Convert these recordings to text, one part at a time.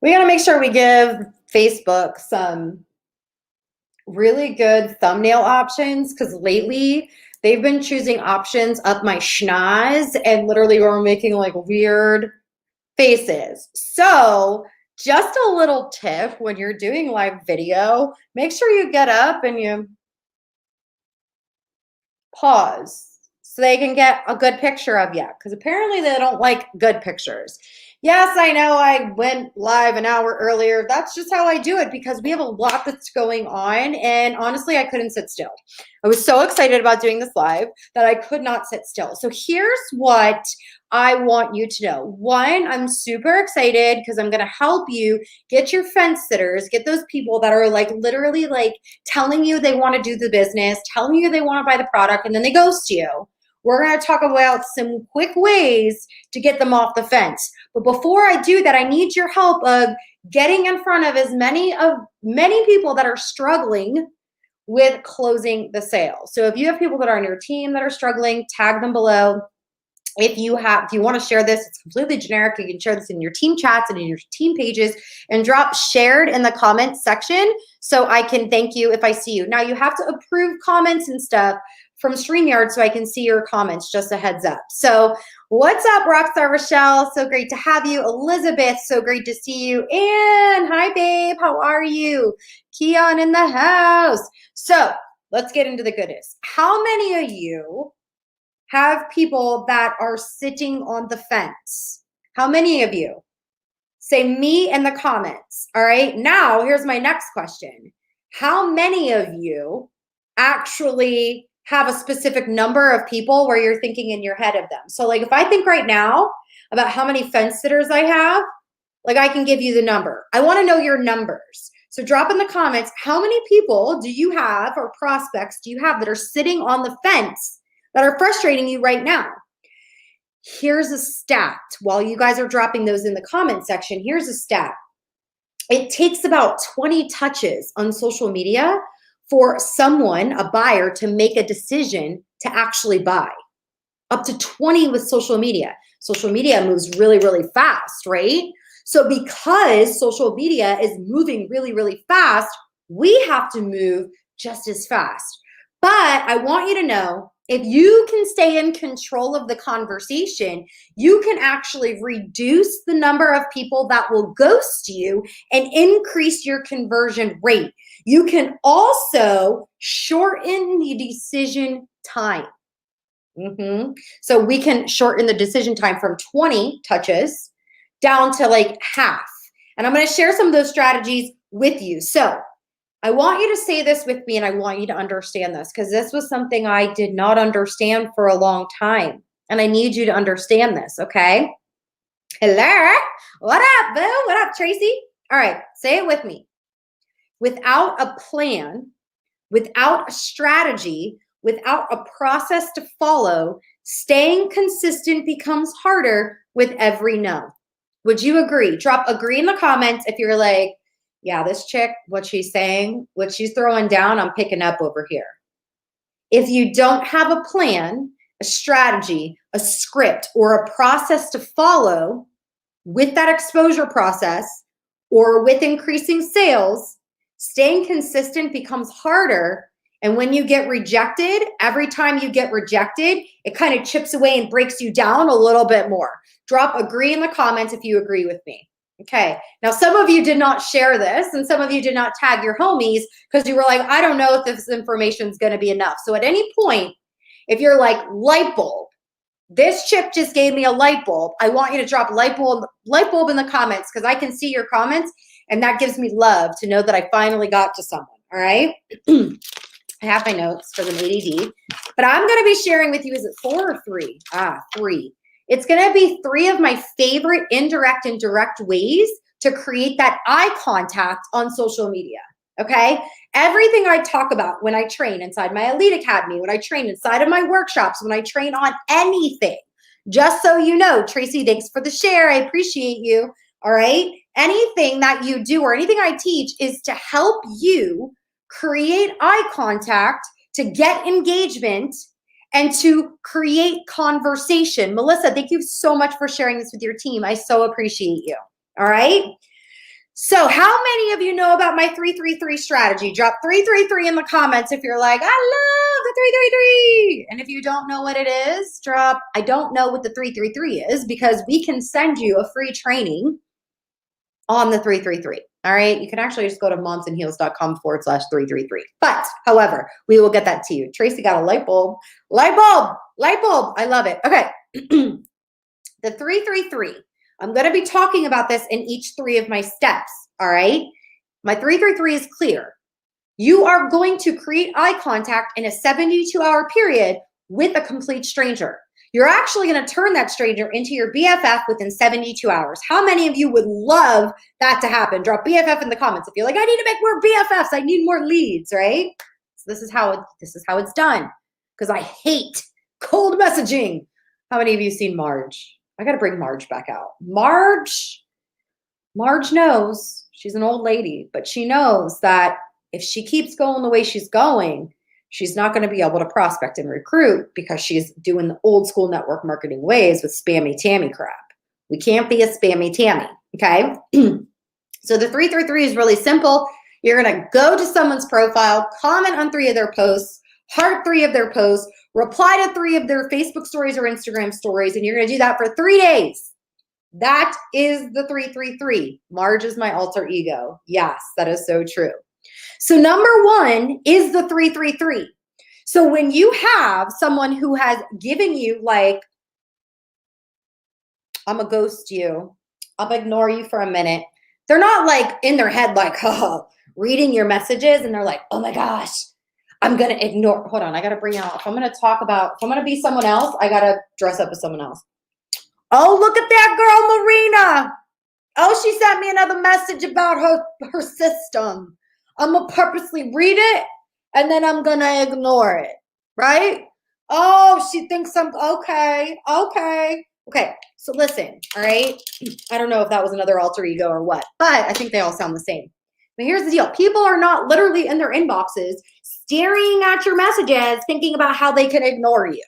We got to make sure we give Facebook some really good thumbnail options because lately they've been choosing options up my schnoz and literally we're making like weird faces. So just a little tip when you're doing live video, make sure you get up and you pause so they can get a good picture of you because apparently they don't like good pictures. Yes, I know I went live an hour earlier. That's just how I do it because we have a lot that's going on. And honestly, I couldn't sit still. I was so excited about doing this live that I could not sit still. So here's what I want you to know. One, I'm super excited because I'm going to help you get your fence sitters, get those people that are like literally like telling you they want to do the business, telling you they want to buy the product, and then they ghost you. We're going to talk about some quick ways to get them off the fence. But before I do that, I need your help of getting in front of as many people that are struggling with closing the sale. So if you have people that are on your team that are struggling, tag them below. If you want to share this, it's completely generic. You can share this in your team chats and in your team pages and drop shared in the comments section so I can thank you if I see you. Now you have to approve comments and stuff from StreamYard so I can see your comments, just a heads up. So what's up, Rockstar Rochelle? So great to have you. Elizabeth, so great to see you. And hi, babe, how are you? Keon in the house. So let's get into the goodness. How many of you have people that are sitting on the fence? How many of you? Say me in the comments. All right, now here's my next question. How many of you actually have a specific number of people where you're thinking in your head of them? So like if I think right now about how many fence sitters I have, like I can give you the number. I want to know your numbers. So drop in the comments, how many people do you have or prospects do you have that are sitting on the fence that are frustrating you right now? Here's a stat. While you guys are dropping those in the comment section, here's a stat. It takes about 20 touches on social media for someone, a buyer, to make a decision to actually buy. Up to 20 with social media. Social media moves really, really fast, right? So because social media is moving really, really fast, we have to move just as fast. But I want you to know, if you can stay in control of the conversation, you can actually reduce the number of people that will ghost you and increase your conversion rate. You can also shorten the decision time. So we can shorten the decision time from 20 touches down to like half. And I'm going to share some of those strategies with you. So I want you to say this with me and I want you to understand this because this was something I did not understand for a long time. And I need you to understand this, okay? Hello? What up, boo? What up, Tracy? All right, say it with me. Without a plan, without a strategy, without a process to follow, staying consistent becomes harder with every no. Would you agree? Drop agree in the comments if you're like, yeah, this chick, what she's saying, what she's throwing down, I'm picking up over here. If you don't have a plan, a strategy, a script, or a process to follow with that exposure process or with increasing sales, staying consistent becomes harder. And when you get rejected, every time you get rejected, it kind of chips away and breaks you down a little bit more. Drop agree in the comments if you agree with me. Okay, now some of you did not share this and some of you did not tag your homies because you were like, I don't know if this information is going to be enough. So at any point, if you're like light bulb, this chip just gave me a light bulb, I want you to drop light bulb in the comments because I can see your comments and that gives me love to know that I finally got to someone, all right? I have my notes for the ADD, but I'm going to be sharing with you, is it 4 or 3? 3. It's going to be 3 of my favorite indirect and direct ways to create that eye contact on social media, okay? Everything I talk about when I train inside my Elite Academy, when I train inside of my workshops, when I train on anything, just so you know, Tracy, thanks for the share. I appreciate you, all right? Anything that you do or anything I teach is to help you create eye contact, to get engagement, and to create conversation. Melissa, thank you so much for sharing this with your team. I so appreciate you. All right. So how many of you know about my 333 strategy? Drop 333 in the comments if you're like, I love the 333. And if you don't know what it is, drop, I don't know what the 333 is, because we can send you a free training on the 333. All right. You can actually just go to momsandheels.com/333. But however, we will get that to you. Tracy got a light bulb. Light bulb. I love it. Okay. The 333. I'm going to be talking about this in each 3 of my steps. All right. My 333 is clear. You are going to create eye contact in a 72-hour period with a complete stranger. You're actually going to turn that stranger into your BFF within 72 hours. How many of you would love that to happen? Drop BFF in the comments if you're like, I need to make more BFFs. I need more leads, right? So this is how it's done, because I hate cold messaging. How many of you seen Marge? I got to bring Marge back out. Marge knows. She's an old lady, but she knows that if she keeps going the way she's going, she's not going to be able to prospect and recruit, because she's doing the old school network marketing ways with spammy Tammy crap. We can't be a spammy Tammy, okay? So the 333 is really simple. You're going to go to someone's profile, comment on 3 of their posts, heart 3 of their posts, reply to 3 of their Facebook stories or Instagram stories, and you're going to do that for 3 days. That is the 333. Marge is my alter ego. Yes, that is so true. So number 1 is the 333. So when you have someone who has given you, like, I'm gonna ghost you, I'll ignore you for a minute. They're not like in their head like, oh, reading your messages, and they're like, oh my gosh, I'm gonna ignore. Hold on, I gotta bring out, if I'm gonna be someone else, I gotta dress up as someone else. Oh, look at that girl, Marina. Oh, she sent me another message about her system. I'm going to purposely read it, and then I'm going to ignore it, right? Oh, she thinks I'm, okay. So listen, all right? I don't know if that was another alter ego or what, but I think they all sound the same. But here's the deal. People are not literally in their inboxes staring at your messages thinking about how they can ignore you.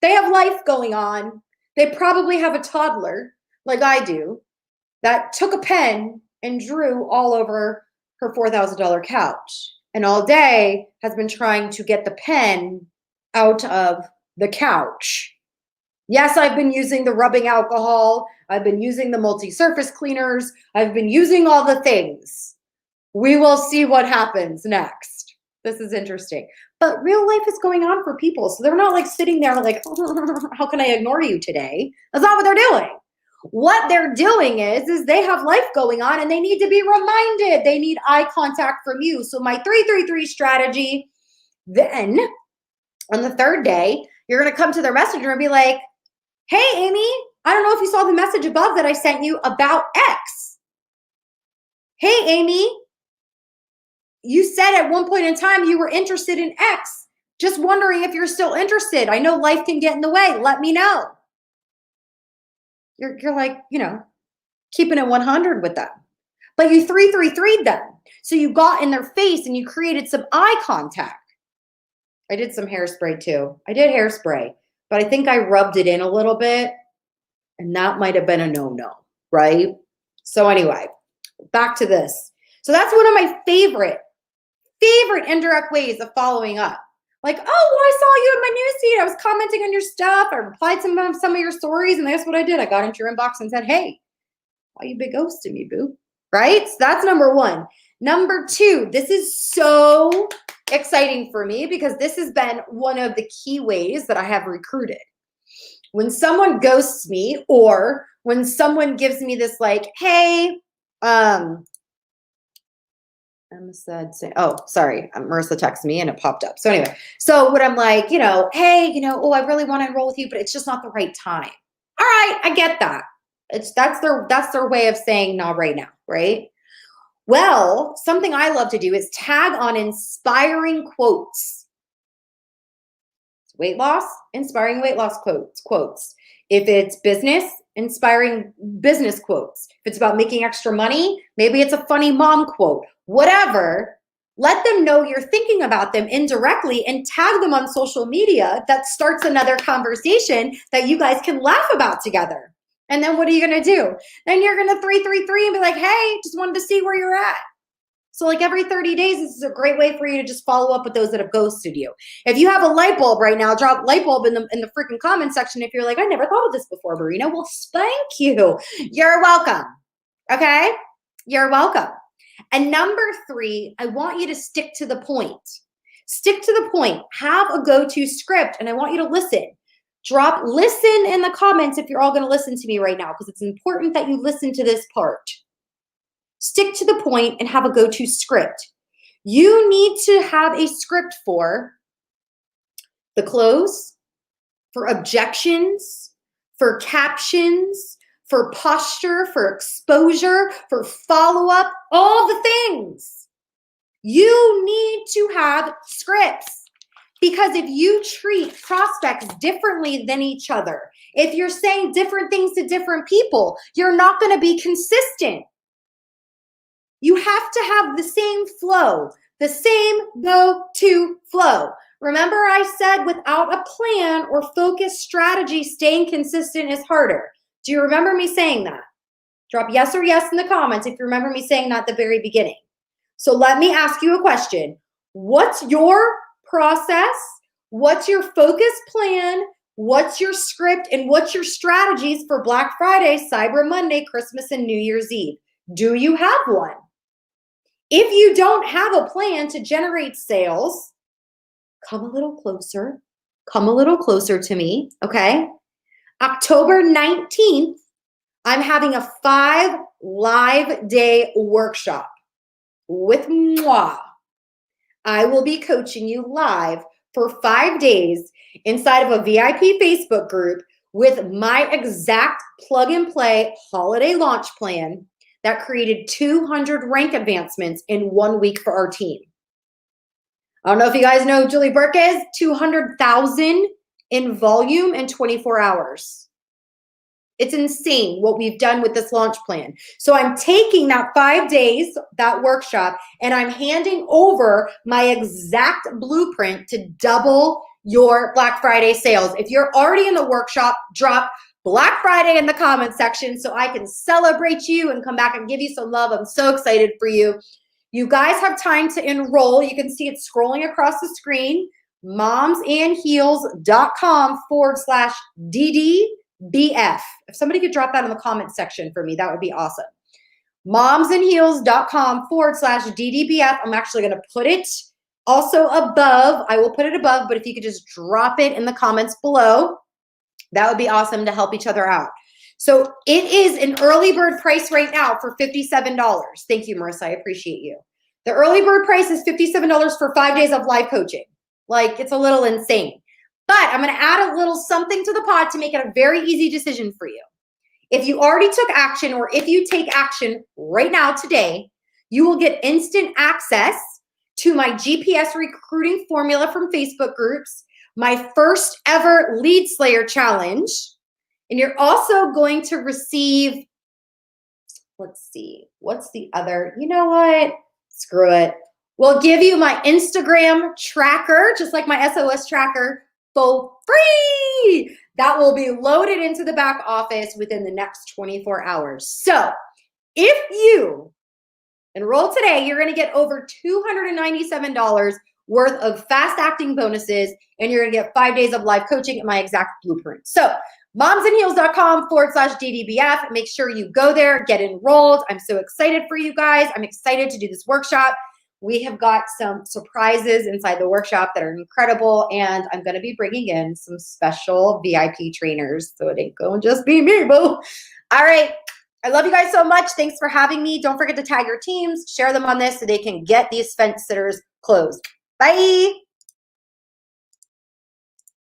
They have life going on. They probably have a toddler, like I do, that took a pen and drew all over her $4,000 couch, and all day has been trying to get the pen out of the couch. Yes, I've been using the rubbing alcohol. I've been using the multi-surface cleaners. I've been using all the things. We will see what happens next. This is interesting. But real life is going on for people. So they're not like sitting there like, how can I ignore you today? That's not what they're doing. What they're doing is they have life going on, and they need to be reminded. They need eye contact from you. So my 333 strategy, then on the 3rd day, you're going to come to their messenger and be like, hey, Amy, I don't know if you saw the message above that I sent you about X. Hey, Amy, you said at one point in time you were interested in X. Just wondering if you're still interested. I know life can get in the way. Let me know. You're like, keeping it 100 with them. But you 333'd them. So you got in their face and you created some eye contact. I did some hairspray too. I did hairspray, but I think I rubbed it in a little bit, and that might have been a no-no, right? So anyway, back to this. So that's one of my favorite indirect ways of following up. Like, oh, well, I saw you in my newsfeed. I was commenting on your stuff. I replied to some of your stories, and that's what I did. I got into your inbox and said, hey, why you big ghosting me, boo? Right? So that's number 1. Number 2, this is so exciting for me, because this has been one of the key ways that I have recruited. When someone ghosts me, or when someone gives me this like, hey, Emma said, oh, sorry, Marissa texted me and it popped up. So anyway, so when I'm like, hey, oh, I really want to enroll with you, but it's just not the right time. All right, I get that. That's their way of saying not right now, right? Well, something I love to do is tag on inspiring quotes. Weight loss, inspiring weight loss quotes. If it's business, inspiring business quotes. If it's about making extra money, maybe it's a funny mom quote. Whatever, let them know you're thinking about them indirectly, and tag them on social media. That starts another conversation that you guys can laugh about together. And then what are you going to do? Then you're going to 333 and be like, hey, just wanted to see where you're at. So like every 30 days, this is a great way for you to just follow up with those that have ghosted you. If you have a light bulb right now, drop light bulb in the freaking comment section. If you're like, I never thought of this before, Marina, well, spank you. You're welcome. Okay? You're welcome. And number 3, I want you to stick to the point. Stick to the point. Have a go-to script, and I want you to listen. Drop listen in the comments if you're all going to listen to me right now, because it's important that you listen to this part. Stick to the point and have a go-to script. You need to have a script for the close, for objections, for captions, for posture, for exposure, for follow-up, all the things. You need to have scripts, because if you treat prospects differently than each other, if you're saying different things to different people, you're not going to be consistent. You have to have the same flow, the same go-to flow. Remember I said without a plan or focused strategy, staying consistent is harder. Do you remember me saying that? Drop yes or yes in the comments if you remember me saying that at the very beginning. So let me ask you a question. What's your process? What's your focus plan? What's your script? And what's your strategies for Black Friday, Cyber Monday, Christmas, and New Year's Eve? Do you have one? If you don't have a plan to generate sales, come a little closer. Come a little closer to me, okay? October 19th, I'm having a 5 live day workshop with moi. I will be coaching you live for 5 days inside of a VIP Facebook group with my exact plug and play holiday launch plan that created 200 rank advancements in 1 week for our team. I don't know if you guys know who Julie Burke is, 200,000 in volume in 24 hours. It's insane what we've done with this launch plan. So I'm taking that 5 days, that workshop, and I'm handing over my exact blueprint to double your Black Friday sales. If you're already in the workshop, drop Black Friday in the comment section so I can celebrate you and come back and give you some love. I'm so excited for you. You guys have time to enroll. You can see it scrolling across the screen, momsandheels.com/DDBF. If somebody could drop that in the comment section for me, that would be awesome. momsandheels.com/DDBF. I'm actually going to put it also above. I will put it above, but if you could just drop it in the comments below, that would be awesome to help each other out. So it is an early bird price right now for $57. Thank you, Marissa. I appreciate you. The early bird price is $57 for 5 days of live coaching. Like, it's a little insane. But I'm going to add a little something to the pot to make it a very easy decision for you. If you already took action, or if you take action right now today, you will get instant access to my GPS recruiting formula from Facebook groups, my first ever Lead Slayer challenge, and you're also going to receive, let's see, what's the other? You know what? Screw it. We'll give you my Instagram tracker, just like my SOS tracker, for free. That will be loaded into the back office within the next 24 hours. So if you enroll today, you're going to get over $297 worth of fast acting bonuses, and you're going to get 5 days of live coaching and my exact blueprint. So momsandheels.com/DDBF. Make sure you go there, get enrolled. I'm so excited for you guys. I'm excited to do this workshop. We have got some surprises inside the workshop that are incredible, and I'm going to be bringing in some special VIP trainers, so it ain't going to just be me, boo. All right. I love you guys so much. Thanks for having me. Don't forget to tag your teams, share them on this so they can get these fence sitters closed. Bye.